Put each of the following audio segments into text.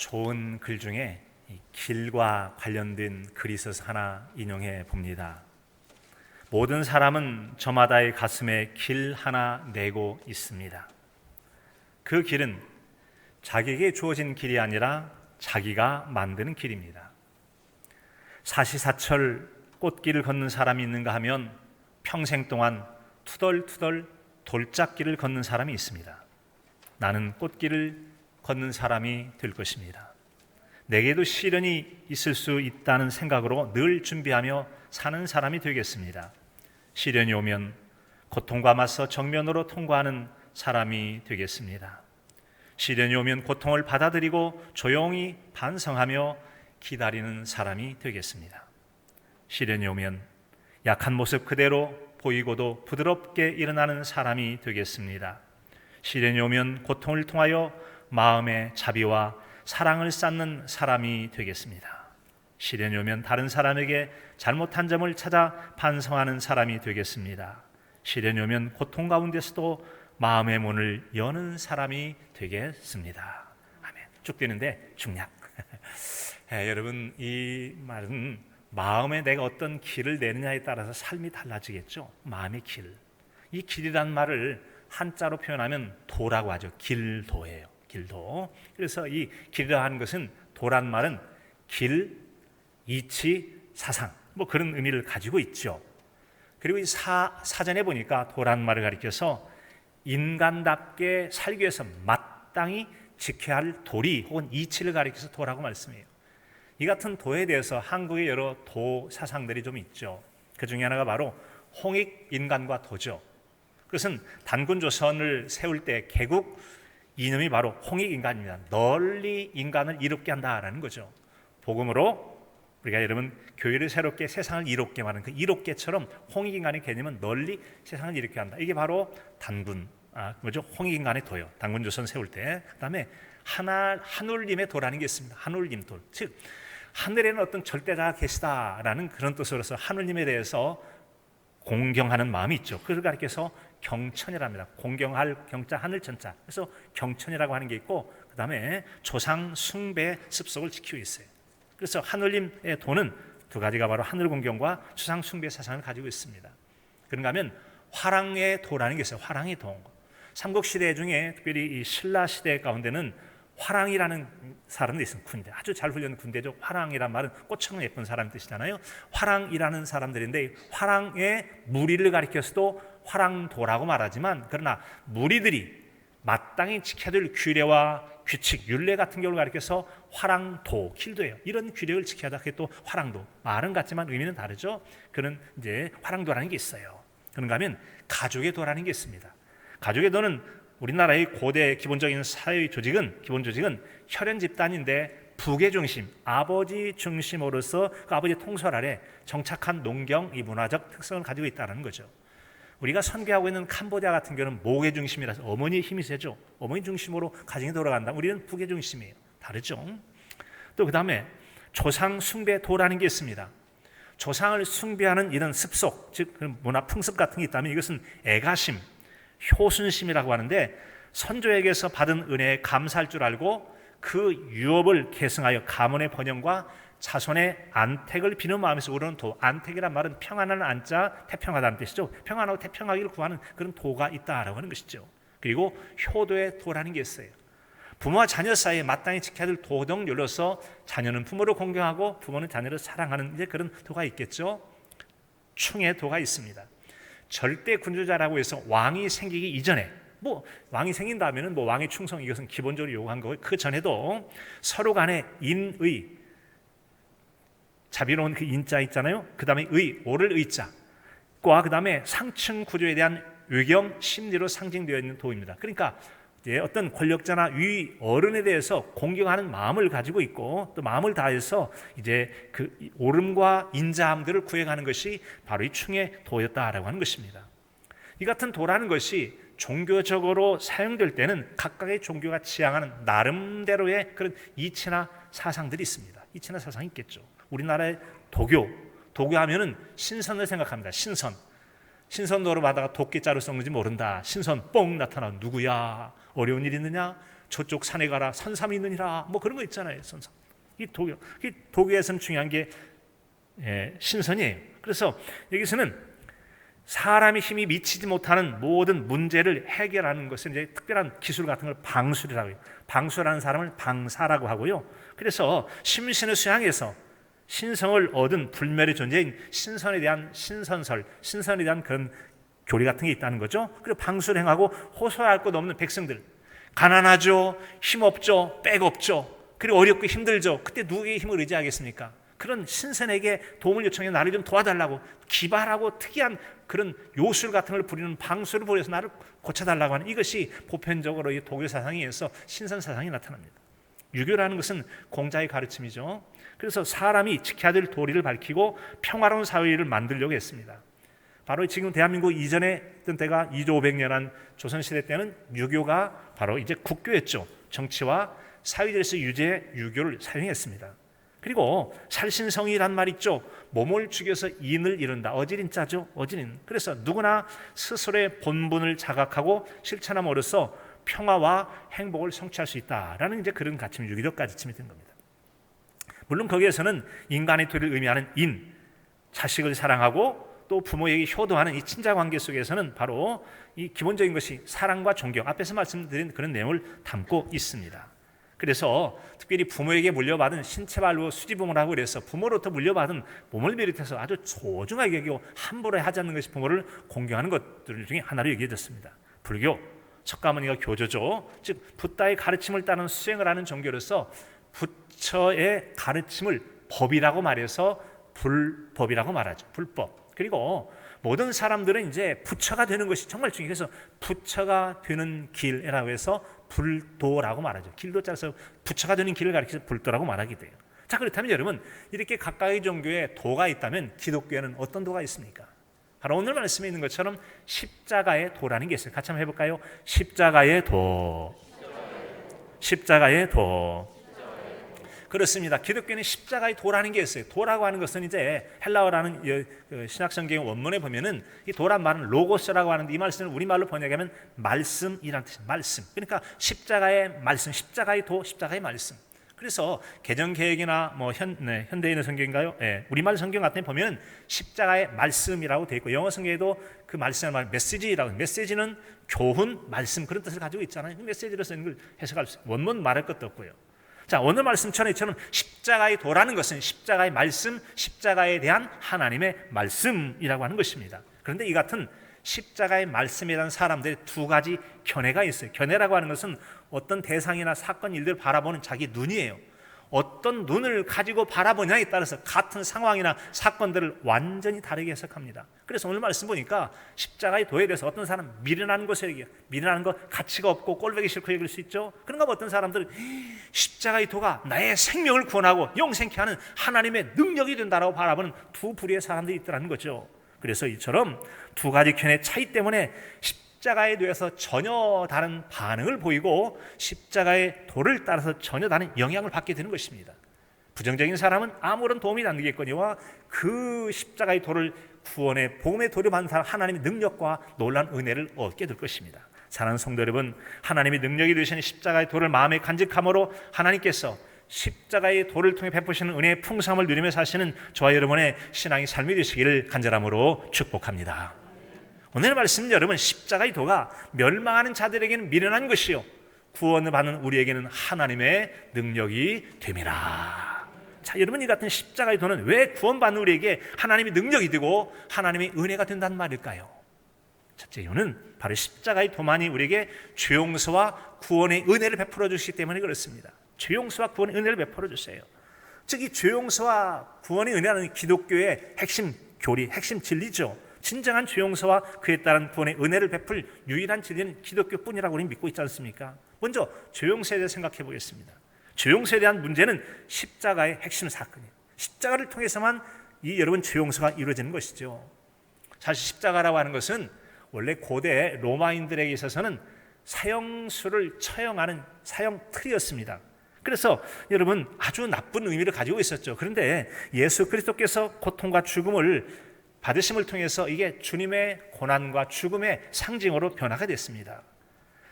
좋은 글 중에 이 길과 관련된 글이 있어서 하나 인용해 봅니다. 모든 사람은 저마다의 가슴에 길 하나 내고 있습니다. 그 길은 자기에게 주어진 길이 아니라 자기가 만드는 길입니다. 사시사철 꽃길을 걷는 사람이 있는가 하면 평생 동안 투덜투덜 돌짝길을 걷는 사람이 있습니다. 나는 꽃길을 걷는 사람이 될 것입니다. 내게도 시련이 있을 수 있다는 생각으로 늘 준비하며 사는 사람이 되겠습니다. 시련이 오면 고통과 맞서 정면으로 통과하는 사람이 되겠습니다. 시련이 오면 고통을 받아들이고 조용히 반성하며 기다리는 사람이 되겠습니다. 시련이 오면 약한 모습 그대로 보이고도 부드럽게 일어나는 사람이 되겠습니다. 시련이 오면 고통을 통하여 마음의 자비와 사랑을 쌓는 사람이 되겠습니다. 시련이 오면 다른 사람에게 잘못한 점을 찾아 반성하는 사람이 되겠습니다. 시련이 오면 고통 가운데서도 마음의 문을 여는 사람이 되겠습니다. 아멘. 쭉 되는데 중략. 여러분, 이 말은 마음에 내가 어떤 길을 내느냐에 따라서 삶이 달라지겠죠. 마음의 길. 이 길이란 말을 한자로 표현하면 도라고 하죠. 길도예요. 길도. 그래서 이 길이라 하는 것은 도란 말은 길, 이치, 사상 뭐 그런 의미를 가지고 있죠. 그리고 이 사전에 보니까 도란 말을 가리켜서 인간답게 살기 위해서 마땅히 지켜야 할 도리 혹은 이치를 가리켜서 도라고 말씀해요. 이 같은 도에 대해서 한국의 여러 도 사상들이 좀 있죠. 그 중에 하나가 바로 홍익인간과 도죠. 그것은 단군조선을 세울 때 개국 이념이 바로 홍익인간입니다. 널리 인간을 이롭게 한다라는 거죠. 복음으로 우리가 여러분 교회를 새롭게 세상을 이롭게 하는 그 이롭게처럼 홍익인간의 개념은 널리 세상을 이롭게 한다. 이게 바로 단군, 홍익인간의 도요. 단군조선 세울 때. 그다음에 하늘님의 도라는 게 있습니다. 하늘님 도. 즉 하늘에는 어떤 절대자가 계시다라는 그런 뜻으로서 하늘님에 대해서 공경하는 마음이 있죠. 그걸 가리켜서 경천이랍니다. 공경할 경자 하늘 천자. 그래서 경천이라고 하는 게 있고 그 다음에 조상 숭배 습속을 지키고 있어요. 그래서 하늘님의 도는 두 가지가 바로 하늘 공경과 조상 숭배 사상을 가지고 있습니다. 그런가 하면 화랑의 도라는 게 있어요. 화랑의 도. 삼국시대 중에 특별히 이 신라시대 가운데는 화랑이라는 사람도 있습니다. 군대 아주 잘 훈련된 군대죠. 화랑이란 말은 꽃처럼 예쁜 사람 뜻이잖아요. 화랑이라는 사람들인데 화랑의 무리를 가리켜서도 화랑도라고 말하지만 그러나 무리들이 마땅히 지켜야 될 규례와 규칙, 율례 같은 경우를 가리켜서 화랑도, 길도예요. 이런 규례를 지켜야 한다. 그게 또 화랑도. 말은 같지만 의미는 다르죠. 그런 이제 화랑도라는 게 있어요. 그런가 하면 가족의 도라는 게 있습니다. 가족의 도는 우리나라의 고대 기본적인 사회 조직은 기본 조직은 혈연 집단인데 부계 중심, 아버지 중심으로서 그 아버지의 통솔 아래 정착한 농경, 이 문화적 특성을 가지고 있다는 거죠. 우리가 선교하고 있는 캄보디아 같은 경우는 모계 중심이라서 어머니의 힘이 세죠. 어머니 중심으로 가정이 돌아간다. 우리는 부계 중심이에요. 다르죠. 또 그 다음에 조상 숭배 도라는 게 있습니다. 조상을 숭배하는 이런 습속, 즉 문화 풍습 같은 게 있다면 이것은 애가심, 효순심이라고 하는데 선조에게서 받은 은혜에 감사할 줄 알고 그 유업을 계승하여 가문의 번영과 자손의 안택을 비는 마음에서 우러는 도. 안택이란 말은 평안한 안자, 태평하다는 뜻이죠. 평안하고 태평하기를 구하는 그런 도가 있다라고 하는 것이죠. 그리고 효도의 도라는 게 있어요. 부모와 자녀 사이에 마땅히 지켜야 될 도덕률로서 자녀는 부모를 공경하고 부모는 자녀를 사랑하는 이제 그런 도가 있겠죠. 충의 도가 있습니다. 절대 군주자라고 해서 왕이 생기기 이전에 왕이 생긴 다음에는 왕의 충성 이것은 기본적으로 요구한 거고 그 전에도 서로 간의 인의 자비로운 그 인자 있잖아요. 그 다음에 오를 의자과 그 다음에 상층 구조에 대한 외경 심리로 상징되어 있는 도입니다. 그러니까 이제 어떤 권력자나 위 어른에 대해서 공경하는 마음을 가지고 있고 또 마음을 다해서 이제 그 옳음과 인자함들을 구해가는 것이 바로 이 충의 도였다라고 하는 것입니다. 이 같은 도라는 것이 종교적으로 사용될 때는 각각의 종교가 지향하는 나름대로의 그런 이치나 사상들이 있습니다. 이치나 사상이 있겠죠. 우리나라의 도교하면은 신선을 생각합니다. 신선도로 받아가 도끼자루 썩는지 모른다. 신선 뻥 나타나 누구야? 어려운 일 있느냐? 저쪽 산에 가라. 선삼이 있느니라. 뭐 그런 거 있잖아요. 선삼. 이 도교에서는 중요한 게 신선이에요. 그래서 여기서는 사람의 힘이 미치지 못하는 모든 문제를 해결하는 것은 이제 특별한 기술 같은 걸 방술이라고 해요. 방술하는 사람을 방사라고 하고요. 그래서 심신을 수양해서 신성을 얻은 불멸의 존재인 신선에 대한 신선설, 신선에 대한 그런 교리 같은 게 있다는 거죠. 그리고 방술을 행하고 호소할 것 없는 백성들, 가난하죠, 힘없죠, 백 없죠, 그리고 어렵고 힘들죠. 그때 누구의 힘을 의지하겠습니까? 그런 신선에게 도움을 요청해 나를 좀 도와달라고 기발하고 특이한 그런 요술 같은 걸 부리는 방술을 부려서 나를 고쳐달라고 하는, 이것이 보편적으로 이 도교 사상에 의해서 신선 사상이 나타납니다. 유교라는 것은 공자의 가르침이죠. 그래서 사람이 지켜야 될 도리를 밝히고 평화로운 사회를 만들려고 했습니다. 바로 지금 대한민국 이전에 있던 때가 2조 500년 조선시대 때는 유교가 바로 이제 국교였죠. 정치와 사회질서 유지에 유교를 사용했습니다. 그리고 살신성의란 말 있죠. 몸을 죽여서 인을 이룬다. 어지린자죠. 어지린. 그래서 누구나 스스로의 본분을 자각하고 실천함으로써 평화와 행복을 성취할 수 있다라는 이제 그런 가치는 유교적 가치침이 된 겁니다. 물론 거기에서는 인간의 도리를 의미하는 인, 자식을 사랑하고 또 부모에게 효도하는 이 친자 관계 속에서는 바로 이 기본적인 것이 사랑과 존경, 앞에서 말씀드린 그런 내용을 담고 있습니다. 그래서 특별히 부모에게 물려받은 신체발로 수지부모라고 그래서 부모로부터 물려받은 몸을 비롯해서 아주 소중하게 여기고 함부로 하지 않는 것이 부모를 공경하는 것들 중에 하나로 여겨졌습니다. 불교, 석가모니가 교조죠. 즉 붓다의 가르침을 따르는 수행을 하는 종교로서 부처의 가르침을 법이라고 말해서 불법이라고 말하죠. 불법. 그리고 모든 사람들은 이제 부처가 되는 것이 정말 중요해요. 그래서 부처가 되는 길이라고 해서 불도라고 말하죠. 길도 짜서 부처가 되는 길을 가리켜서 불도라고 말하게 돼요. 자, 그렇다면 여러분, 이렇게 각각의 종교에 도가 있다면 기독교에는 어떤 도가 있습니까? 바로 오늘 말씀에 있는 것처럼 십자가의 도라는 게 있어요. 같이 한번 해볼까요? 십자가의 도. 십자가의 도. 그렇습니다. 기독교는 십자가의 도라는 게 있어요. 도라고 하는 것은 이제 헬라어라는 신약성경 원문에 보면은 이 도란 말은 로고스라고 하는데 이 말씀을 우리말로 번역하면 말씀이라는 뜻입니다. 말씀. 그러니까 십자가의 말씀, 십자가의 도, 십자가의 말씀. 그래서 개정개혁이나 뭐 현대인의 성경인가요? 우리말 성경 같은 데 보면 십자가의 말씀이라고 되어 있고 영어 성경에도 그 말씀의 말 메시지라고, 메시지는 교훈, 말씀 그런 뜻을 가지고 있잖아요. 그 메시지로 쓰는 걸 해석할 수 있어요. 원문 말할 것도 없고요. 자, 오늘 말씀처럼 이처럼 십자가의 도라는 것은 십자가의 말씀, 십자가에 대한 하나님의 말씀이라고 하는 것입니다. 그런데 이 같은 십자가의 말씀에 대한 사람들의 두 가지 견해가 있어요. 견해라고 하는 것은 어떤 대상이나 사건, 일들을 바라보는 자기 눈이에요. 어떤 눈을 가지고 바라보냐에 따라서 같은 상황이나 사건들을 완전히 다르게 해석합니다. 그래서 오늘 말씀 보니까 십자가의 도에 대해서 어떤 사람 미련한 것을 얘기해요. 미련한 것, 가치가 없고 꼴보기 싫고 얘기할 수 있죠. 그런가 어떤 사람들은 십자가의 도가 나의 생명을 구원하고 영생케 하는 하나님의 능력이 된다라고 바라보는 두 부류의 사람들이 있더라는 거죠. 그래서 이처럼 두 가지 견해의 차이 때문에 십자가에 대해서 전혀 다른 반응을 보이고 십자가의 도를 따라서 전혀 다른 영향을 받게 되는 것입니다. 부정적인 사람은 아무런 도움이 안 되겠거니와 그 십자가의 도를 구원의 복음의 도를 받는 사람 하나님의 능력과 놀라운 은혜를 얻게 될 것입니다. 사랑하는 성도 여러분, 하나님의 능력이 되시는 십자가의 도를 마음에 간직함으로 하나님께서 십자가의 도를 통해 베푸시는 은혜의 풍성함을 누리며 사시는 저와 여러분의 신앙의 삶이 되시기를 간절함으로 축복합니다. 오늘 말씀 여러분, 십자가의 도가 멸망하는 자들에게는 미련한 것이요 구원을 받는 우리에게는 하나님의 능력이 됨이라. 자, 여러분, 이 같은 십자가의 도는 왜 구원받는 우리에게 하나님의 능력이 되고 하나님의 은혜가 된다는 말일까요? 첫째 이유는 바로 십자가의 도만이 우리에게 죄 용서와 구원의 은혜를 베풀어 주시기 때문에 그렇습니다. 죄 용서와 구원의 은혜를 베풀어 주세요. 즉, 이 죄 용서와 구원의 은혜라는 기독교의 핵심 교리, 핵심 진리죠. 진정한 죄 용서와 그에 따른 구원의 은혜를 베풀 유일한 진리는 기독교뿐이라고 우리는 믿고 있지 않습니까? 먼저 죄 용서에 대해 생각해 보겠습니다. 죄 용서에 대한 문제는 십자가의 핵심 사건이에요. 십자가를 통해서만 여러분 죄 용서가 이루어지는 것이죠. 사실 십자가라고 하는 것은 원래 고대 로마인들에게 있어서는 사형수를 처형하는 사형 틀이었습니다. 그래서 여러분 아주 나쁜 의미를 가지고 있었죠. 그런데 예수 그리스도께서 고통과 죽음을 받으심을 통해서 이게 주님의 고난과 죽음의 상징으로 변화가 됐습니다.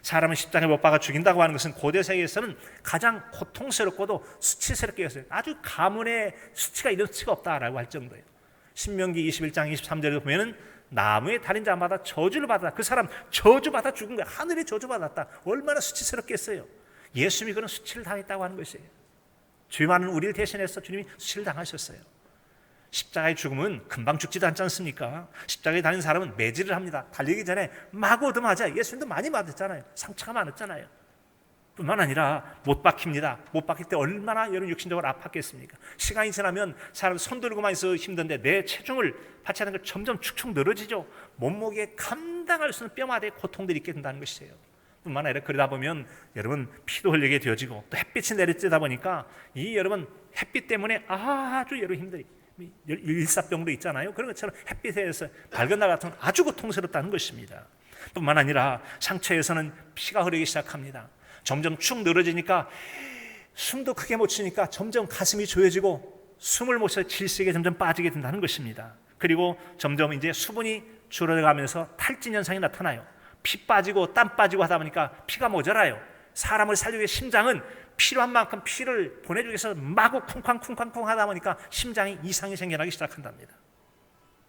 사람은 십자가에 못 박아 죽인다고 하는 것은 고대 세계에서는 가장 고통스럽고도 수치스럽게 했어요. 아주 가문의 수치가 이런 수치가 없다라고 할 정도예요. 신명기 21장 23절에 보면은 나무에 달린 자마다 저주를 받았다. 그 사람 저주받아 죽은 거야. 하늘에 저주받았다. 얼마나 수치스럽겠어요. 예수님이 그런 수치를 당했다고 하는 것이에요. 죄 많은 우리를 대신해서 주님이 수치를 당하셨어요. 십자가의 죽음은 금방 죽지도 않지 않습니까? 십자가에 달린 사람은 매질을 합니다. 달리기 전에 마구 얻어맞아요. 예수님도 많이 맞았잖아요. 상처가 많았잖아요. 뿐만 아니라 못 박힙니다. 못 박힐 때 얼마나 여러분 육신적으로 아팠겠습니까? 시간이 지나면 사람 손 들고만 있어도 힘든데 내 체중을 받쳐야 하는 걸 점점 축축 늘어지죠. 몸무게에 감당할 수 없는 뼈마다의 고통들이 있게 된다는 것이에요. 뿐만 아니라 그러다 보면 여러분 피도 흘리게 되어지고 또 햇빛이 내리쬐다 보니까 이 여러분 햇빛 때문에 아주 여러분 힘들이 일사병도 있잖아요. 그런 것처럼 햇빛에서 밝은 날 같은 아주 고통스럽다는 것입니다. 뿐만 아니라 상처에서는 피가 흐르기 시작합니다. 점점 축 늘어지니까 숨도 크게 못 쉬니까 점점 가슴이 조여지고 숨을 못 쉬어 질색에 점점 빠지게 된다는 것입니다. 그리고 점점 이제 수분이 줄어가면서 탈진 현상이 나타나요. 피 빠지고 땀 빠지고 하다 보니까 피가 모자라요. 사람을 살리기 위해 심장은 필요한 만큼 피를 보내주기 위해서 마구 쿵쾅쿵쾅쿵 하다 보니까 심장이 이상이 생겨나기 시작한답니다.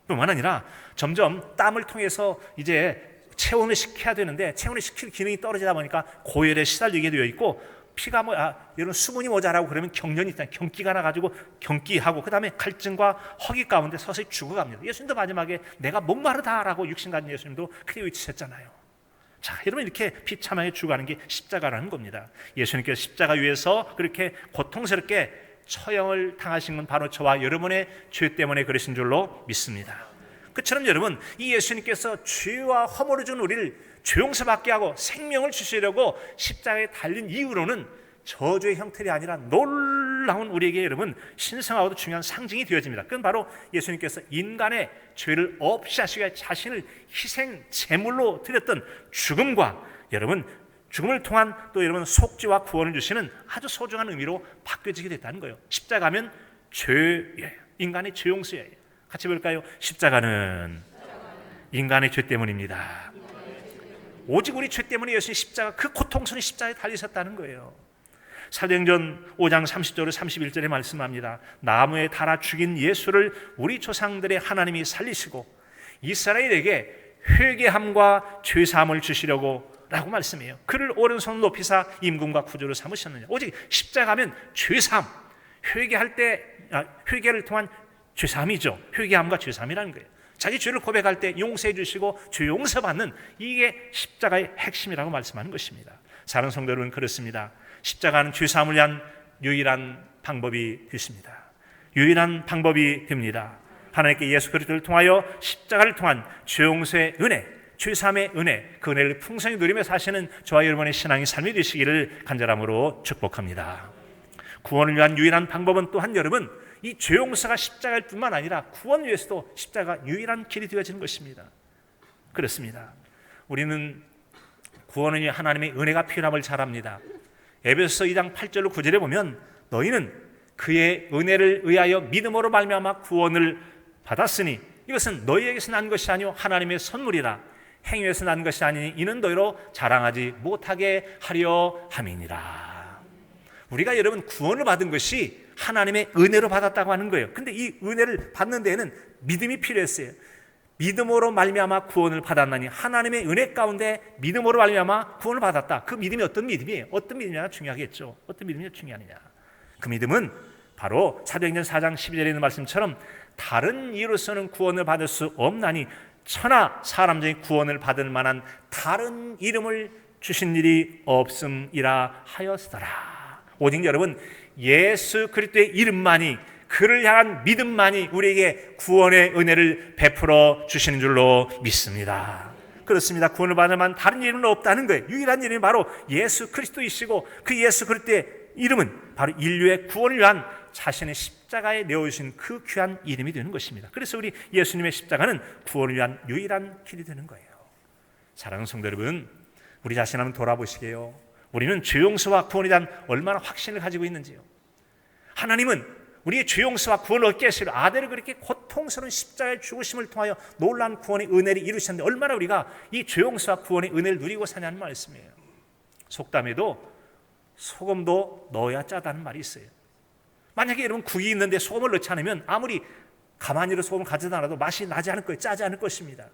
뿐만 아니라 점점 땀을 통해서 이제 체온을 식혀야 되는데 체온을 식힐 기능이 떨어지다 보니까 고열에 시달리게 되어 있고 피가 이런 수분이 모자라고 그러면 경련이 있잖아요. 경기가 나가지고 경기하고 그 다음에 갈증과 허기 가운데 서서히 죽어갑니다. 예수님도 마지막에 내가 목마르다라고 육신 가진 예수님도 크게 외치셨잖아요. 자, 여러분 이렇게 비참하게 죽어가는 게 십자가라는 겁니다. 예수님께서 십자가 위에서 그렇게 고통스럽게 처형을 당하신 건 바로 저와 여러분의 죄 때문에 그러신 줄로 믿습니다. 그처럼 여러분 이 예수님께서 죄와 허물을 준 우리를 죄용서받게 하고 생명을 주시려고 십자가에 달린 이유로는 저주의 형틀이 아니라 놀라운 우리에게 여러분 신성하고도 중요한 상징이 되어집니다. 그건 바로 예수님께서 인간의 죄를 없이 하시기 위해 자신을 희생 제물로 드렸던 죽음과 여러분 죽음을 통한 또 여러분 속죄와 구원을 주시는 아주 소중한 의미로 바뀌어지게 됐다는 거예요. 십자가면 죄예요. 인간의 죄 용서예요. 같이 볼까요? 십자가는 인간의 죄 때문입니다. 오직 우리 죄 때문에 예수님 십자가 그 고통스러운 십자가에 달리셨다는 거예요. 사도행전 5장 30절로 31절에 말씀합니다. 나무에 달아 죽인 예수를 우리 조상들의 하나님이 살리시고 이스라엘에게 회개함과 죄사함을 주시려고 라고 말씀해요. 그를 오른손 높이사 임금과 구주로 삼으셨느냐. 오직 십자가면 죄사함, 회개할 때 회개를 통한 죄사함이죠. 회개함과 죄사함이라는 거예요. 자기 죄를 고백할 때 용서해 주시고 죄 용서받는 이게 십자가의 핵심이라고 말씀하는 것입니다. 사랑하는 성도 여러분, 그렇습니다. 십자가는 죄사함을 위한 유일한 방법이 되십니다. 유일한 방법이 됩니다. 하나님께 예수 그리스도를 통하여 십자가를 통한 죄 용서의 은혜, 죄사함의 은혜, 그 은혜를 풍성히 누리며 사시는 저와 여러분의 신앙의 삶이 되시기를 간절함으로 축복합니다. 구원을 위한 유일한 방법은 또한 여러분 이 죄 용서가 십자가일 뿐만 아니라 구원 위해서도 십자가가 유일한 길이 되어지는 것입니다. 그렇습니다. 우리는 구원은 하나님의 은혜가 필요함을 잘 압니다. 에베소서 2장 8절로 9절에 보면 너희는 그의 은혜를 의하여 믿음으로 말미암아 구원을 받았으니 이것은 너희에게서 난 것이 아니요 하나님의 선물이라 행위에서 난 것이 아니니 이는 너희로 자랑하지 못하게 하려 함이니라. 우리가 여러분 구원을 받은 것이 하나님의 은혜로 받았다고 하는 거예요. 근데 이 은혜를 받는 데에는 믿음이 필요했어요. 믿음으로 말미암아 구원을 받았나니 하나님의 은혜 가운데 믿음으로 말미암아 구원을 받았다. 그 믿음이 어떤 믿음이에요? 어떤 믿음이냐 중요하겠죠. 어떤 믿음이 중요하느냐. 그 믿음은 바로 사도행전 4장 12절에 있는 말씀처럼 다른 이유로서는 구원을 받을 수 없나니 천하 사람 중에 구원을 받을 만한 다른 이름을 주신 일이 없음이라 하였더라. 오직 여러분 예수 그리스도의 이름만이 그를 향한 믿음만이 우리에게 구원의 은혜를 베풀어 주시는 줄로 믿습니다. 그렇습니다. 구원을 받을 만한 다른 이름은 없다는 거예요. 유일한 이름이 바로 예수 그리스도이시고 그 예수 그리스도의 이름은 바로 인류의 구원을 위한 자신의 십자가에 내어주신 그 귀한 이름이 되는 것입니다. 그래서 우리 예수님의 십자가는 구원을 위한 유일한 길이 되는 거예요. 사랑하는 성도 여러분, 우리 자신 한번 돌아보시게요. 우리는 죄 용서와 구원에 대한 얼마나 확신을 가지고 있는지요. 하나님은 우리의 죄 용서와 구원을 얻게 하시려 아들을 그렇게 고통스러운 십자가의 죽으심을 통하여 놀라운 구원의 은혜를 이루셨는데 얼마나 우리가 이 죄 용서와 구원의 은혜를 누리고 사냐는 말씀이에요. 속담에도 소금도 넣어야 짜다는 말이 있어요. 만약에 여러분 국이 있는데 소금을 넣지 않으면 아무리 가만히로 소금을 가져다 놔도 맛이 나지 않을 거예요. 짜지 않을 것입니다.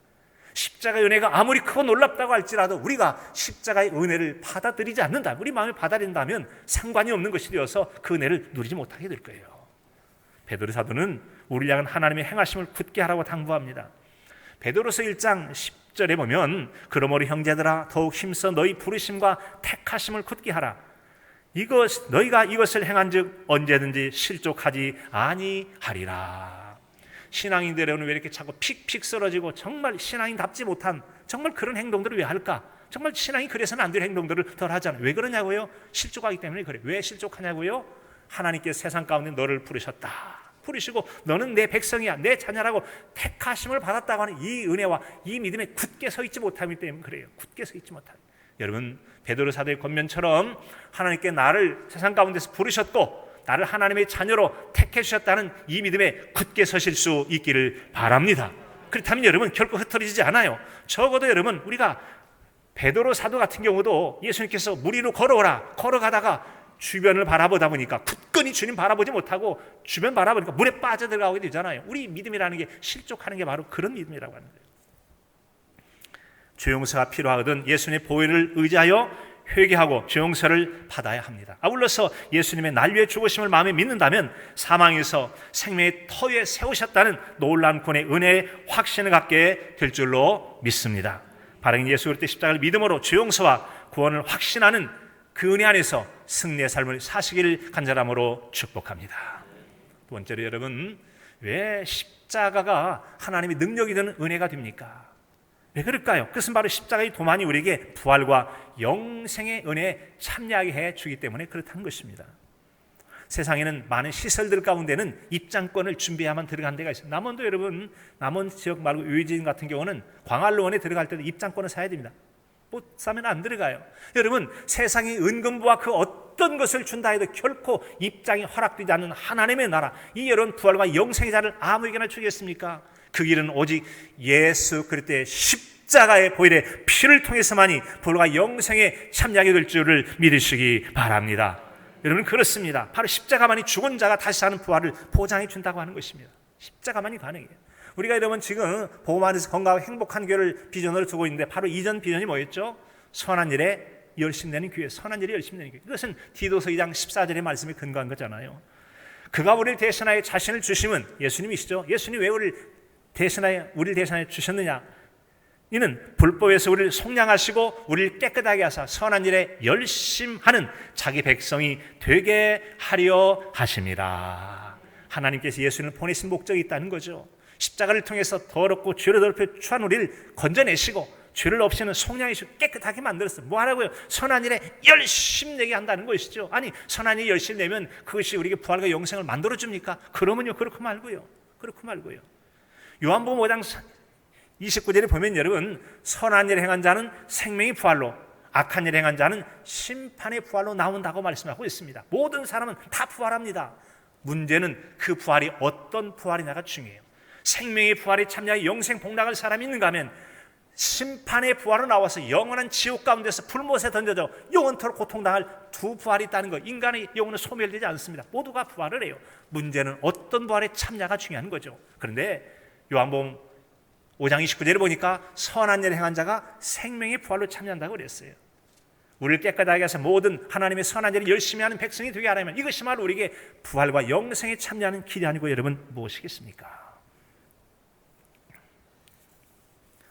십자가의 은혜가 아무리 크고 놀랍다고 할지라도 우리가 십자가의 은혜를 받아들이지 않는다, 우리 마음에 받아들인다면 상관이 없는 것이 되어서 그 은혜를 누리지 못하게 될 거예요. 베드로 사도는 우리를 향한 하나님의 행하심을 굳게 하라고 당부합니다. 베드로서 1장 10절에 보면 그러므로 형제들아 더욱 힘써 너희 부르심과 택하심을 굳게 하라. 너희가 이것을 행한즉 언제든지 실족하지 아니하리라. 신앙인들은 왜 이렇게 자꾸 픽픽 쓰러지고 정말 신앙인답지 못한 정말 그런 행동들을 왜 할까? 정말 신앙이 그래서는 안 될 행동들을 덜 하잖아요. 왜 그러냐고요? 실족하기 때문에 그래요. 왜 실족하냐고요? 하나님께서 세상 가운데 너를 부르셨다, 부르시고 너는 내 백성이야, 내 자녀라고 택하심을 받았다고 하는 이 은혜와 이 믿음에 굳게 서 있지 못하기 때문에 그래요. 굳게 서 있지 못하기. 여러분, 베드로 사도의 권면처럼 하나님께 나를 세상 가운데서 부르셨고 나를 하나님의 자녀로 택해 주셨다는 이 믿음에 굳게 서실 수 있기를 바랍니다. 그렇다면 여러분 결코 흩어지지 않아요. 적어도 여러분, 우리가 베드로 사도 같은 경우도 예수님께서 물 위로 걸어오라, 걸어가다가 주변을 바라보다 보니까 굳건히 주님 바라보지 못하고 주변 바라보니까 물에 빠져들어가게 되잖아요. 우리 믿음이라는 게 실족하는 게 바로 그런 믿음이라고 하는 거예요. 죄용서가 필요하거든 예수님의 보혈을 의지하여 회개하고 죄용서를 받아야 합니다. 아울러서 예수님의 날 위해 죽으심을 마음에 믿는다면 사망에서 생명의 터 위에 세우셨다는 놀라운 구원의 은혜의 확신을 갖게 될 줄로 믿습니다. 바른 예수 그리스도의 십자가를 믿음으로 죄용서와 구원을 확신하는 그 은혜 안에서 승리의 삶을 사시기를 간절함으로 축복합니다. 두 번째로 여러분, 왜 십자가가 하나님의 능력이 되는 은혜가 됩니까? 왜 그럴까요? 그것은 바로 십자가의 도만이 우리에게 부활과 영생의 은혜에 참여하게 해주기 때문에 그렇다는 것입니다. 세상에는 많은 시설들 가운데는 입장권을 준비해야만 들어가는 데가 있습니다. 남원도 여러분, 남원 지역 말고 외지인 같은 경우는 광활로원에 들어갈 때도 입장권을 사야 됩니다. 못 사면 안 들어가요. 여러분, 세상의 은금부와 그 어떤 것을 준다 해도 결코 입장이 허락되지 않는 하나님의 나라, 이 여러분 부활과 영생의 자를 아무에게나 주겠습니까? 그 길은 오직 예수 그리스도의 십자가의 보혈의 피를 통해서만이 부활과 영생에 참여하게 될 줄을 믿으시기 바랍니다. 여러분, 그렇습니다. 바로 십자가만이 죽은 자가 다시 사는 부활을 보장해 준다고 하는 것입니다. 십자가만이 가능해요. 우리가 여러분 지금 복음 안에서 건강하고 행복한 교회를 비전으로 두고 있는데 바로 이전 비전이 뭐였죠? 선한 일에 열심내는 교회, 선한 일에 열심내는 교회. 이것은 디도서 2장 14절의 말씀에 근거한 거잖아요. 그가 우리를 대신하여 자신을 주심은 예수님이시죠. 예수님이 왜 우리를 대신하여 주셨느냐? 이는 불법에서 우리를 속량하시고 우리를 깨끗하게 하사 선한 일에 열심하는 자기 백성이 되게 하려 하심이라. 하나님께서 예수님을 보내신 목적이 있다는 거죠. 십자가를 통해서 더럽고 죄를 더럽혀 추한 우리를 건져내시고 죄를 없애는 속량이시고 깨끗하게 만들었어요. 뭐 하라고요? 선한 일에 열심내게 한다는 것이죠. 아니, 선한 일에 열심내면 그것이 우리에게 부활과 영생을 만들어줍니까? 그러면요, 그렇고 말고요. 요한복음 5장 29절에 보면 여러분, 선한 일을 행한 자는 생명의 부활로, 악한 일을 행한 자는 심판의 부활로 나온다고 말씀하고 있습니다. 모든 사람은 다 부활합니다. 문제는 그 부활이 어떤 부활이냐가 중요해요. 생명의 부활에 참여하여 영생 복락할 사람이 있는가 하면 심판의 부활로 나와서 영원한 지옥 가운데서 불못에 던져져 영원토록 고통당할 두 부활이 있다는 것. 인간의 영혼은 소멸되지 않습니다. 모두가 부활을 해요. 문제는 어떤 부활에 참여가 중요한 거죠. 그런데 요한복음 5장 29절에 보니까 선한 일을 행한 자가 생명의 부활로 참여한다고 그랬어요. 우리를 깨끗하게 해서 모든 하나님의 선한 일을 열심히 하는 백성이 되게 하려면 이것이 바로 우리에게 부활과 영생에 참여하는 길이 아니고 여러분 무엇이겠습니까?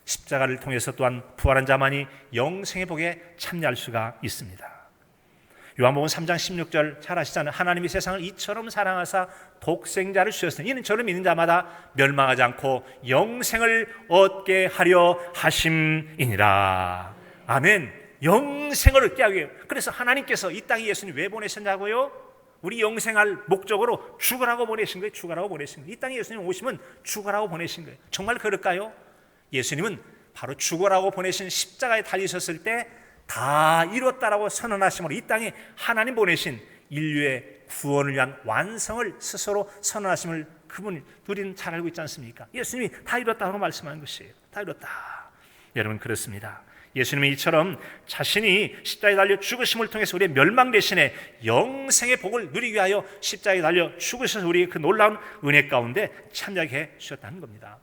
십자가를 통해서 또한 부활한 자만이 영생의 복에 참여할 수가 있습니다. 요한복음 3장 16절 잘 아시잖아요. 하나님이 세상을 이처럼 사랑하사 독생자를 주셨으니 이는 저를 믿는 자마다 멸망하지 않고 영생을 얻게 하려 하심이니라. 아멘. 영생을 얻게 하기 위해. 그래서 하나님께서 이 땅에 예수님 왜 보내셨냐고요? 우리 영생할 목적으로 죽으라고 보내신 거예요. 죽으라고 보내신 거예요. 이 땅에 예수님 오시면 죽으라고 보내신 거예요. 정말 그럴까요? 예수님은 바로 죽으라고 보내신 십자가에 달리셨을 때 다 이뤘다라고 선언하심으로 이 땅에 하나님 보내신 인류의 구원을 위한 완성을 스스로 선언하심을 그분 우리는 잘 알고 있지 않습니까? 예수님이 다 이뤘다고 말씀하는 것이에요. 다 이뤘다. 여러분, 그렇습니다. 예수님은 이처럼 자신이 십자가에 달려 죽으심을 통해서 우리의 멸망 대신에 영생의 복을 누리기 위하여 십자가에 달려 죽으셔서 우리의 그 놀라운 은혜 가운데 참여하게 해 주셨다는 겁니다.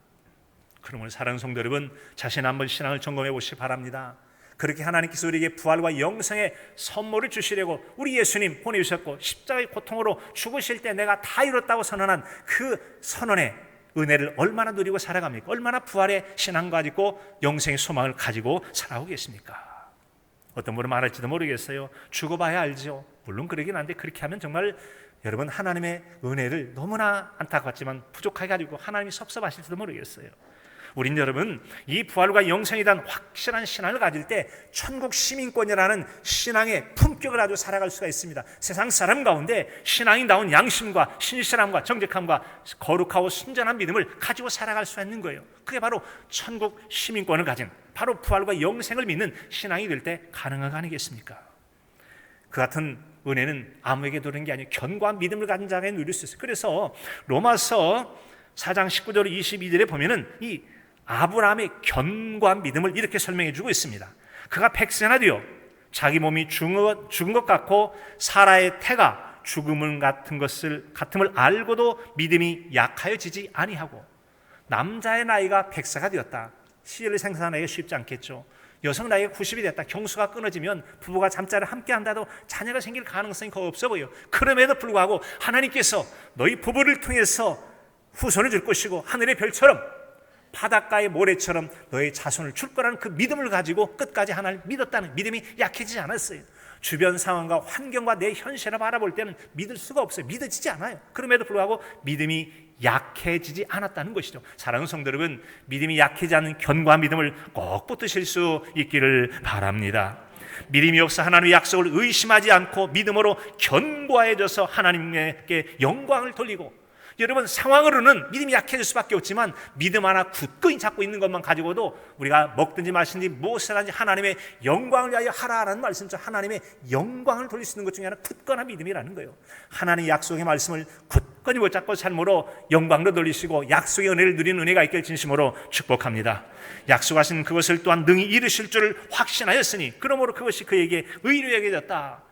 그러므로 사랑하는 성도 여러분, 자신 한번 신앙을 점검해 보시기 바랍니다. 그렇게 하나님께서 우리에게 부활과 영생의 선물을 주시려고 우리 예수님 보내주셨고, 십자가의 고통으로 죽으실 때 내가 다 이뤘다고 선언한 그 선언의 은혜를 얼마나 누리고 살아갑니까? 얼마나 부활의 신앙 가지고 영생의 소망을 가지고 살아오고 계십니까? 어떤 분은 말할지도 모르겠어요. 죽어봐야 알죠. 물론 그러긴 한데, 그렇게 하면 정말 여러분 하나님의 은혜를 너무나 안타깝지만 부족하게 가지고 하나님이 섭섭하실지도 모르겠어요. 우린 여러분 이 부활과 영생에 대한 확실한 신앙을 가질 때 천국 시민권이라는 신앙의 품격을 가지고 살아갈 수가 있습니다. 세상 사람 가운데 신앙이 나온 양심과 신실함과 정직함과 거룩하고 순전한 믿음을 가지고 살아갈 수 있는 거예요. 그게 바로 천국 시민권을 가진, 바로 부활과 영생을 믿는 신앙이 될 때 가능한 거 아니겠습니까? 그 같은 은혜는 아무에게 도는 게 아니고 견고한 믿음을 가진 자가 누릴 수 있어요. 그래서 로마서 4장 19절 22절에 보면은 이 아브라함의 견고한 믿음을 이렇게 설명해 주고 있습니다. 그가 100세나 되어 자기 몸이 죽은 것 같고 사라의 태가 죽음을 같음을 알고도 믿음이 약하여지지 아니하고, 남자의 나이가 100세가 되었다. 시를 생산하기가 쉽지 않겠죠. 여성 나이가 90이 됐다. 경수가 끊어지면 부부가 잠자리를 함께 한다도 자녀가 생길 가능성이 거의 없어 보여. 그럼에도 불구하고 하나님께서 너희 부부를 통해서 후손을 줄 것이고 하늘의 별처럼 바닷가의 모래처럼 너의 자손을 줄 거라는 그 믿음을 가지고 끝까지 하나님을 믿었다는 믿음이 약해지지 않았어요. 주변 상황과 환경과 내 현실을 바라볼 때는 믿을 수가 없어요. 믿어지지 않아요. 그럼에도 불구하고 믿음이 약해지지 않았다는 것이죠. 사랑하는 성도 여러분, 믿음이 약해지지 않는 견고한 믿음을 꼭 붙드실 수 있기를 바랍니다. 믿음이 없어 하나님의 약속을 의심하지 않고 믿음으로 견고해져서 하나님께 영광을 돌리고, 여러분 상황으로는 믿음이 약해질 수밖에 없지만 믿음 하나 굳건히 잡고 있는 것만 가지고도 우리가 먹든지 마시든지 무엇을 하든지 하나님의 영광을 위하여 하라라는 말씀이죠. 하나님의 영광을 돌릴 수 있는 것 중에 하나 굳건한 믿음이라는 거예요. 하나님의 약속의 말씀을 굳건히 붙잡고 삶으로 영광도 돌리시고 약속의 은혜를 누리는 은혜가 있길 진심으로 축복합니다. 약속하신 그것을 또한 능히 이루실 줄을 확신하였으니 그러므로 그것이 그에게 의로 여겨졌다.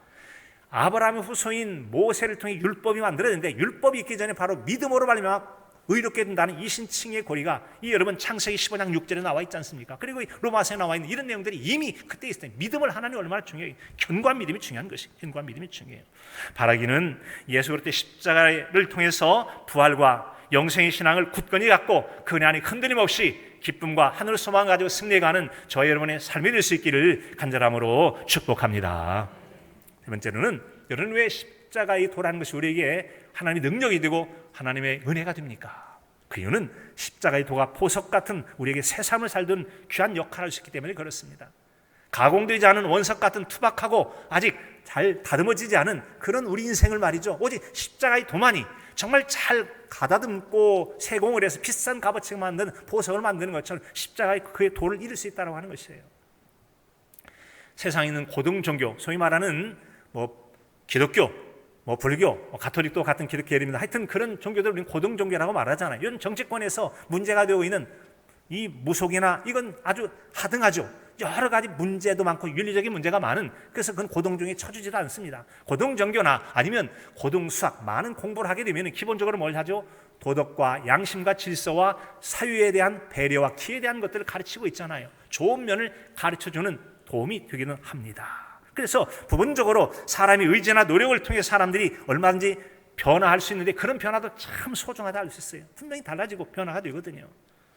아브라함의 후손인 모세를 통해 율법이 만들어졌는데, 율법이 있기 전에 바로 믿음으로 말미암아 의롭게 된다는 이신칭의 고리가 이 여러분 창세기 15장 6절에 나와 있지 않습니까? 그리고 로마서에 나와 있는 이런 내용들이 이미 그때 있어요. 믿음을 하나님 얼마나 중요해요. 견고한 믿음이 중요한 것이에요. 견고한 믿음이 중요해요. 바라기는 예수 그리스도의 십자가를 통해서 부활과 영생의 신앙을 굳건히 갖고 그 은혜 안에 흔들림 없이 기쁨과 하늘 소망을 가지고 승리해가는 저희 여러분의 삶이 될 수 있기를 간절함으로 축복합니다. 세 번째로는 여러분 왜 십자가의 도라는 것이 우리에게 하나님의 능력이 되고 하나님의 은혜가 됩니까? 그 이유는 십자가의 도가 보석 같은 우리에게 새 삶을 살던 귀한 역할을 할 수 있기 때문에 그렇습니다. 가공되지 않은 원석 같은 투박하고 아직 잘 다듬어지지 않은 그런 우리 인생을 말이죠. 오직 십자가의 도만이 정말 잘 가다듬고 세공을 해서 비싼 값어치를 만드는 보석을 만드는 것처럼 십자가의 그의 도를 이룰 수 있다고 하는 것이에요. 세상에 있는 고등 종교, 소위 말하는 기독교, 불교, 가톨릭도 같은 기독교 예입니다. 하여튼 그런 종교들을 우리는 고등 종교라고 말하잖아요. 이런 정치권에서 문제가 되고 있는 이 무속이나 이건 아주 하등하죠. 여러 가지 문제도 많고 윤리적인 문제가 많은, 그래서 그건 고등종교에 쳐주지도 않습니다. 고등종교나 아니면 고등수학, 많은 공부를 하게 되면 기본적으로 뭘 하죠? 도덕과 양심과 질서와 사유에 대한 배려와 기에 대한 것들을 가르치고 있잖아요. 좋은 면을 가르쳐주는 도움이 되기는 합니다. 그래서 부분적으로 사람의 의지나 노력을 통해 사람들이 얼마든지 변화할 수 있는데, 그런 변화도 참 소중하다 할 수 있어요. 분명히 달라지고 변화가 되거든요.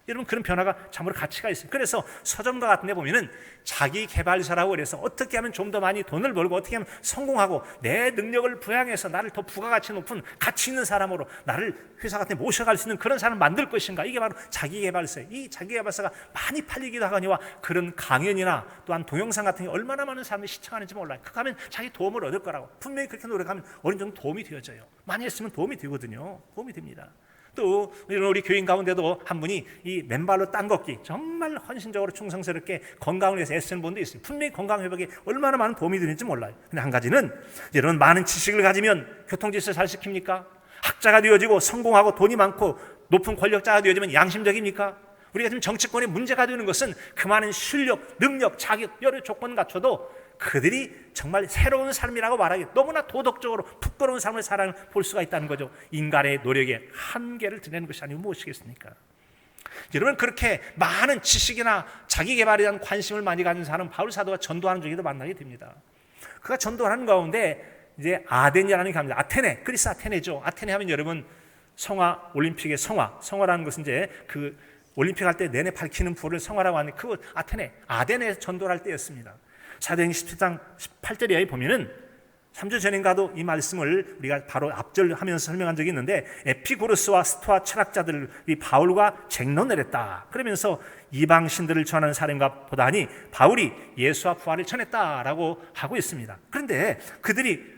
여러분 그런 변화가 참으로 가치가 있어요. 그래서 서점가 같은 데 보면은 자기 개발사라고 그래서 어떻게 하면 좀 더 많이 돈을 벌고 어떻게 하면 성공하고 내 능력을 부양해서 나를 더 부가가치 높은 가치 있는 사람으로 나를 회사 같은 데 모셔갈 수 있는 그런 사람을 만들 것인가, 이게 바로 자기 개발사예요. 이 자기 개발사가 많이 팔리기도 하거니와 그런 강연이나 또한 동영상 같은 게 얼마나 많은 사람들이 시청하는지 몰라요. 그거 하면 자기 도움을 얻을 거라고 분명히 그렇게 노력하면 어느 정도 도움이 되어져요. 많이 했으면 도움이 되거든요. 도움이 됩니다. 또 우리 교인 가운데도 한 분이 이 맨발로 땅 걷기 정말 헌신적으로 충성스럽게 건강을 위해서 애쓰는 분도 있어요. 분명히 건강 회복에 얼마나 많은 도움이 되는지 몰라요. 근데 한 가지는 여러분 많은 지식을 가지면 교통질서 잘 지킵니까? 학자가 되어지고 성공하고 돈이 많고 높은 권력자가 되어지면 양심적입니까? 우리가 지금 정치권에 문제가 되는 것은 그 많은 실력, 능력, 자격, 여러 조건 갖춰도 그들이 정말 새로운 삶이라고 말하기 너무나 도덕적으로 부끄러운 삶을 볼 수가 있다는 거죠. 인간의 노력에 한계를 드러내는 것이 아니고 무엇이겠습니까? 여러분, 그렇게 많은 지식이나 자기 개발에 대한 관심을 많이 가진 사람은 바울 사도가 전도하는 중에도 만나게 됩니다. 그가 전도하는 가운데 이제 아덴이라는 게 갑니다. 아테네, 그리스 아테네죠. 아테네 하면 여러분 성화, 올림픽의 성화라는 것은 이제 그 올림픽 할 때 내내 밝히는 불을 성화라고 하는 그 아덴에서 전도를 할 때였습니다. 사도행전 17장 18절에 보면은 3주 전인가도 이 말씀을 우리가 바로 앞절하면서 설명한 적이 있는데, 에피고르스와 스토아 철학자들이 바울과 쟁론을 했다. 그러면서 이방 신들을 전하는 사람과 보다니 바울이 예수와 부활을 전했다라고 하고 있습니다. 그런데 그들이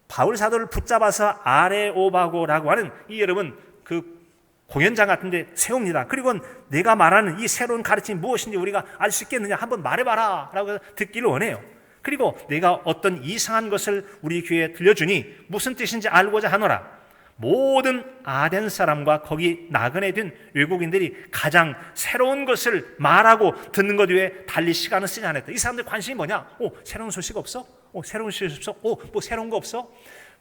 바울 사도를 붙잡아서 아레오바고라고 하는 이 여러분 그 공연장 같은 데 세웁니다. 그리고 내가 말하는 이 새로운 가르침이 무엇인지 우리가 알 수 있겠느냐, 한번 말해봐라 라고 듣기를 원해요. 그리고 내가 어떤 이상한 것을 우리 교회에 들려주니 무슨 뜻인지 알고자 하노라. 모든 아덴 사람과 거기 나그네 된 외국인들이 가장 새로운 것을 말하고 듣는 것 외에 달리 시간을 쓰지 않았다. 이 사람들 관심이 뭐냐? 새로운 소식 없어? 새로운 소식 없어? 뭐 새로운 거 없어?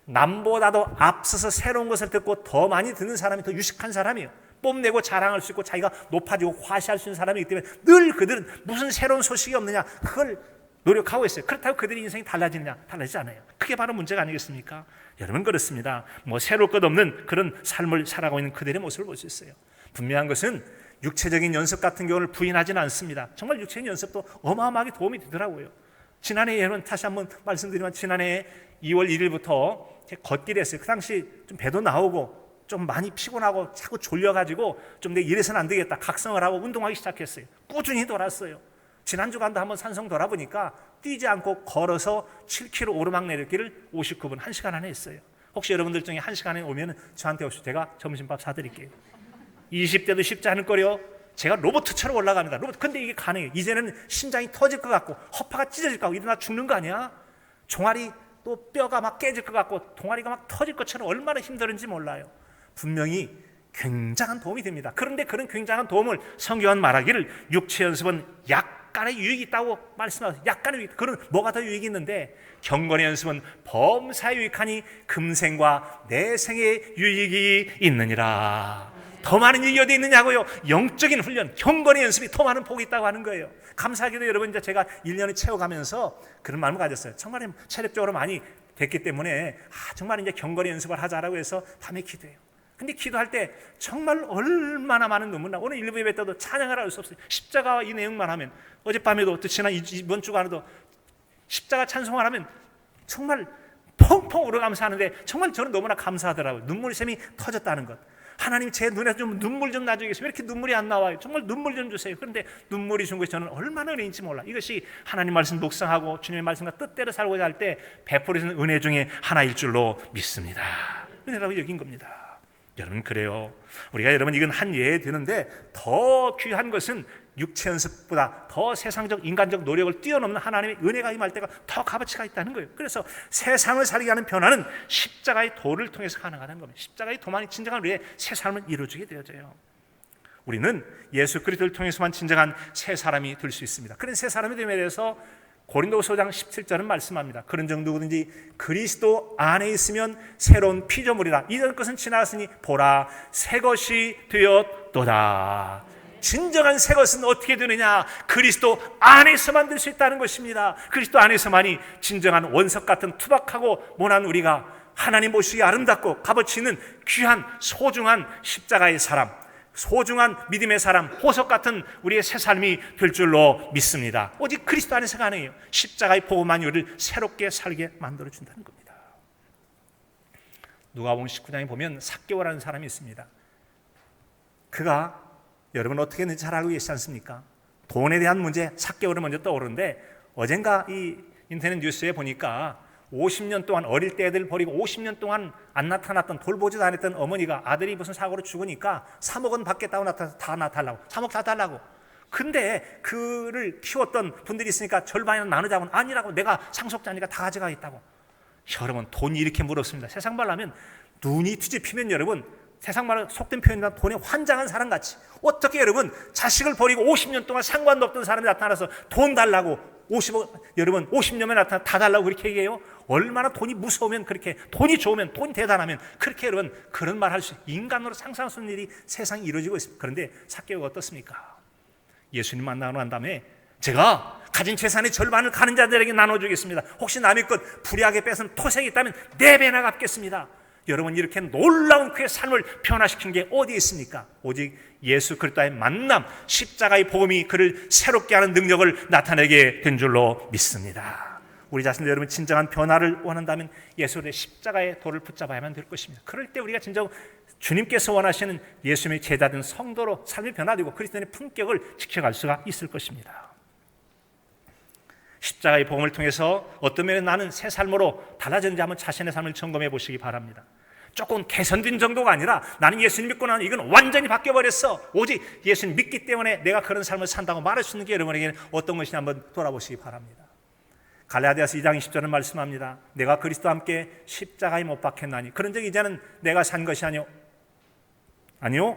남보다도 앞서서 새로운 것을 듣고 더 많이 듣는 사람이 더 유식한 사람이에요. 뽐내고 자랑할 수 있고 자기가 높아지고 화시할 수 있는 사람이기 때문에 늘 그들은 무슨 새로운 소식이 없느냐, 그걸 노력하고 있어요. 그렇다고 그들의 인생이 달라지느냐? 달라지지 않아요. 그게 바로 문제가 아니겠습니까? 여러분, 그렇습니다. 새로울 것 없는 그런 삶을 살아가고 있는 그들의 모습을 볼 수 있어요. 분명한 것은 육체적인 연습 같은 경우를 부인하지는 않습니다. 정말 육체적인 연습도 어마어마하게 도움이 되더라고요. 지난해 여러분 다시 한번 말씀드리면, 지난해 2월 1일부터 걷기를 했어요. 그 당시 좀 배도 나오고 좀 많이 피곤하고 자꾸 졸려가지고 좀 내가 이래서는 안 되겠다 각성을 하고 운동하기 시작했어요. 꾸준히 돌았어요. 지난주간도 한번 산성 돌아보니까 뛰지 않고 걸어서 7km 오르막 내리기를 59분 1시간 안에 했어요. 혹시 여러분들 중에 1시간에 오면 저한테 오시고 제가 점심밥 사드릴게요. 20대도 쉽지 않을 거요. 제가 로봇처럼 올라갑니다. 근데 이게 가능해요. 이제는 심장이 터질 것 같고 허파가 찢어질 것 같고 이러다 죽는 거 아니야? 종아리 또 뼈가 막 깨질 것 같고 동아리가 막 터질 것처럼 얼마나 힘들은지 몰라요. 분명히 굉장한 도움이 됩니다. 그런데 그런 굉장한 도움을 성경은 말하기를 육체 연습은 약간의 유익이 있다고 말씀하세요. 약간의 유익. 그런 뭐가 더 유익이 있는데, 경건의 연습은 범사에 유익하니 금생과 내생의 유익이 있느니라. 더 많은 유익이 어디 있느냐고요? 영적인 훈련, 경건의 연습이 더 많은 복이 있다고 하는 거예요. 감사하게도 여러분, 이제 제가 1년을 채워가면서 그런 마음을 가졌어요. 정말 체력적으로 많이 됐기 때문에 정말 이제 경건의 연습을 하자라고 해서 밤에 기도해요. 근데 기도할 때 정말 얼마나 많은 눈물 나. 오늘 일부 예배 때도 찬양을 할 수 없어요. 십자가와 이 내용만 하면, 어젯밤에도 또 지난 이번 주간에도 십자가 찬송을 하면 정말 펑펑 울어가면서 하는데 정말 저는 너무나 감사하더라고요. 눈물샘이 터졌다는 것. 하나님, 제 눈에 좀 눈물 좀 놔주겠어요. 왜 이렇게 눈물이 안 나와요? 정말 눈물 좀 주세요. 그런데 눈물이 준 것이 저는 얼마나 은혜인지 몰라. 이것이 하나님 말씀 묵상하고 주님의 말씀과 뜻대로 살고자 할 때 베풀어지는 은혜 중에 하나일 줄로 믿습니다. 은혜라고 여긴 겁니다. 여러분, 그래요. 우리가 여러분 이건 한 예에 드는데, 더 귀한 것은 육체 연습보다 더 세상적 인간적 노력을 뛰어넘는 하나님의 은혜가 임할 때가 더 값어치가 있다는 거예요. 그래서 세상을 살게 하는 변화는 십자가의 도를 통해서 가능하다는 겁니다. 십자가의 도만이 진정한 우리의 새 삶을 이루어주게 되어져요. 우리는 예수 그리스도를 통해서만 진정한 새 사람이 될 수 있습니다. 그런 새 사람이 됨에 대해서 고린도후서 5장 17절은 말씀합니다. 그런 정 누구든지 그리스도 안에 있으면 새로운 피조물이라. 이전 것은 지나갔으니 보라, 새 것이 되었도다. 진정한 새 것은 어떻게 되느냐? 그리스도 안에서만 될 수 있다는 것입니다. 그리스도 안에서만이 진정한 원석 같은 투박하고 모난 우리가 하나님 보시기에 아름답고 값어치 있는 귀한 소중한 십자가의 사람, 소중한 믿음의 사람, 보석 같은 우리의 새 삶이 될 줄로 믿습니다. 오직 그리스도 안에서 가능해요. 십자가의 복음만이 우리를 새롭게 살게 만들어준다는 겁니다. 누가복음 19장에 보면 삭개오라는 사람이 있습니다. 그가 여러분 어떻게 했는지 잘 알고 계시지 않습니까? 돈에 대한 문제, 삭개오를 먼저 떠오르는데, 어젠가 이 인터넷 뉴스에 보니까 50년 동안 어릴 때 애들 버리고 50년 동안 안 나타났던, 돌보지도 안 했던 어머니가 아들이 무슨 사고로 죽으니까 3억원 받겠다고 나타나서 다 나달라고, 3억 다 달라고. 근데 그를 키웠던 분들이 있으니까 절반이나 나누자고는 아니라고, 내가 상속자니까 다 가져가겠다고. 여러분, 돈이 이렇게 무섭습니다. 세상 말로 하면 눈이 뒤집히면 여러분 세상 말로 속된 표현이나 돈에 환장한 사람 같이, 어떻게 여러분 자식을 버리고 50년 동안 상관도 없던 사람이 나타나서 돈 달라고, 여러분 50년에 나타나 다 달라고 그렇게 얘기해요? 얼마나 돈이 무서우면 그렇게, 돈이 좋으면, 돈이 대단하면 그렇게 여러분 그런 말 할 수, 인간으로 상상할 수 없는 일이 세상에 이루어지고 있습니다. 그런데 삭개오가 어떻습니까? 예수님 만나고 난 다음에 제가 가진 재산의 절반을 가는 자들에게 나눠주겠습니다. 혹시 남의 것 불의하게 뺏은 토색이 있다면 4배나 갚겠습니다. 여러분, 이렇게 놀라운 그의 삶을 변화시킨 게 어디에 있습니까? 오직 예수 그리스도의 만남, 십자가의 복음이 그를 새롭게 하는 능력을 나타내게 된 줄로 믿습니다. 우리 자신도 여러분 진정한 변화를 원한다면 예수의 십자가의 도를 붙잡아야만 될 것입니다. 그럴 때 우리가 진정 주님께서 원하시는 예수님의 제자된 성도로 삶이 변화되고 그리스도의 품격을 지켜갈 수가 있을 것입니다. 십자가의 복음을 통해서 어떤 면에 나는 새 삶으로 달라졌는지 한번 자신의 삶을 점검해 보시기 바랍니다. 조금 개선된 정도가 아니라 나는 예수님 믿고 나는 이건 완전히 바뀌어버렸어, 오직 예수님 믿기 때문에 내가 그런 삶을 산다고 말할 수 있는 게 여러분에게는 어떤 것이냐 한번 돌아보시기 바랍니다. 갈라디아서 2장 20절은 말씀합니다. 내가 그리스도와 함께 십자가에 못 박혔나니 그런즉 이제는 내가 산 것이 아니요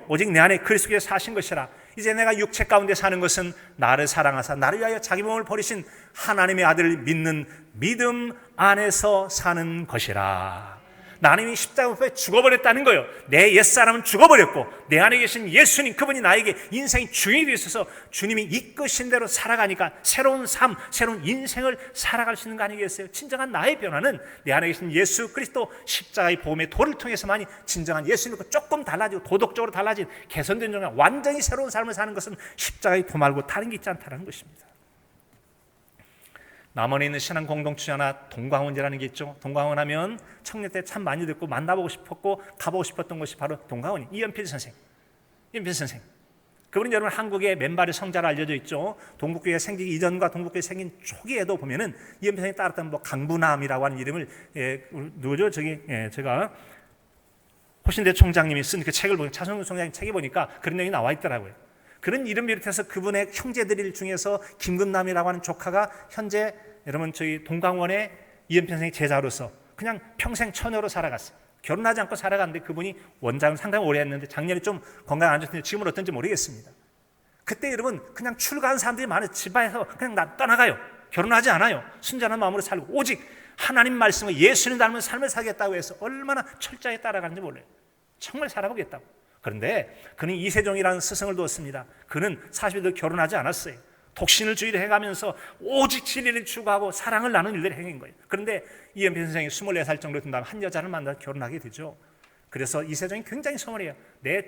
오직 내 안에 그리스도께서 사신 것이라. 이제 내가 육체 가운데 사는 것은 나를 사랑하사 나를 위하여 자기 몸을 버리신 하나님의 아들을 믿는 믿음 안에서 사는 것이라. 나는 이미 십자가에 죽어버렸다는 거예요. 내 옛사람은 죽어버렸고 내 안에 계신 예수님, 그분이 나에게 인생의 주인이 되셔서 주님이 이끄신 대로 살아가니까 새로운 삶, 새로운 인생을 살아갈 수 있는 거 아니겠어요? 진정한 나의 변화는 내 안에 계신 예수 그리스도 십자가의 복음의 도를 통해서만이 진정한 예수님 믿고 조금 달라지고 도덕적으로 달라진 개선된 정말 완전히 새로운 삶을 사는 것은 십자가의 도 말고 다른 게 있지 않다는 것입니다. 남원에 있는 신앙 공동체 하나 동광원이라는 게 있죠. 동광원 하면 청년 때 참 많이 듣고 만나보고 싶었고 가보고 싶었던 것이 바로 동광원이 이연필 선생. 그분은 여러분 한국의 맨발의 성자로 알려져 있죠. 동북교회가 생기기 이전과 동북교회 생긴 초기에도 보면은 이연필 선생이 따랐던 강부남이라고 하는 이름을 누구죠? 제가 호신대 총장님이 쓴 그 책을 보니까, 차성근 총장님 책에 보니까 그런 내용이 나와 있더라고요. 그런 이름 비롯해서 그분의 형제들 중에서 김근남이라고 하는 조카가 현재 여러분 저희 동광원의 이연필 선생의 제자로서 그냥 평생 처녀로 살아갔어요. 결혼하지 않고 살아갔는데 그분이 원장을 상당히 오래 했는데 작년에 좀 건강 안 좋던데 지금은 어떤지 모르겠습니다. 그때 여러분 그냥 출가한 사람들이 많아요. 집안에서 그냥 떠나가요. 결혼하지 않아요. 순전한 마음으로 살고 오직 하나님 말씀과 예수님 닮은 삶을 살겠다고 해서 얼마나 철저하게 따라가는지 몰라요. 정말 살아보겠다고. 그런데 그는 이세종이라는 스승을 두었습니다. 그는 40대 결혼하지 않았어요. 독신을 주의를 해가면서 오직 진리를 추구하고 사랑을 나누는 일들을 행한 거예요. 그런데 이연필 선생이 24살 정도 된 다음 한 여자를 만나서 결혼하게 되죠. 그래서 이세종이 굉장히 소문해요. 내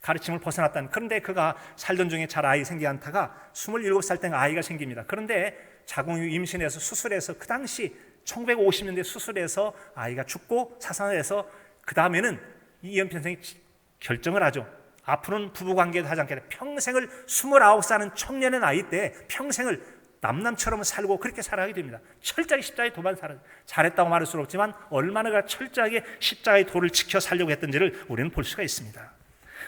가르침을 벗어났다는. 그런데 그가 살던 중에 잘 아이 생기지 않다가 27살 때 아이가 생깁니다. 그런데 자궁 임신해서 수술해서 그 당시 1950년대 수술해서 아이가 죽고 사산을 해서 그 다음에는 이연필 선생이 결정을 하죠. 앞으로는 부부관계도 하지 않겠다. 평생을 29살은 청년의 나이 때 평생을 남남처럼 살고 그렇게 살아가게 됩니다. 철저하게 십자가의 도만 살아요. 잘했다고 말할 수는 없지만 얼마나 그가 철저하게 십자가의 도를 지켜 살려고 했던지를 우리는 볼 수가 있습니다.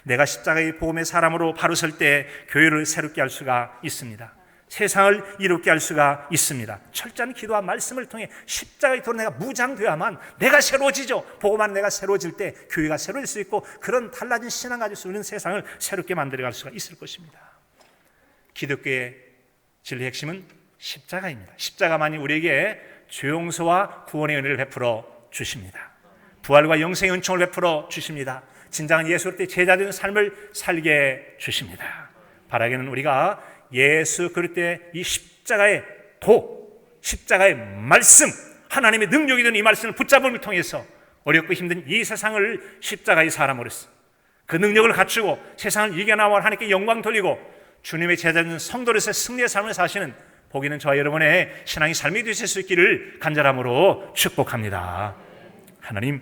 내가 십자가의 복음의 사람으로 바로 설 때 교회를 새롭게 할 수가 있습니다. 세상을 이롭게 할 수가 있습니다. 철저한 기도와 말씀을 통해 십자가의 도로 내가 무장되어야만 내가 새로워지죠. 복음만 내가 새로워질 때 교회가 새로워질 수 있고 그런 달라진 신앙 가질 수 있는 세상을 새롭게 만들어갈 수가 있을 것입니다. 기독교의 진리의 핵심은 십자가입니다. 십자가만이 우리에게 죄용서와 구원의 은혜를 베풀어 주십니다. 부활과 영생의 은총을 베풀어 주십니다. 진정한 예수 그리스도의 제자된 삶을 살게 주십니다. 바라기는 우리가 예수 그리스도의 이 십자가의 도, 십자가의 말씀, 하나님의 능력이 된 이 말씀을 붙잡음을 통해서 어렵고 힘든 이 세상을 십자가의 사람으로서 그 능력을 갖추고 세상을 이겨나와 하나님께 영광 돌리고 주님의 제자된 성도로서 승리의 삶을 사시는 복 있는 저와 여러분의 신앙의 삶이 되실 수 있기를 간절함으로 축복합니다. 하나님,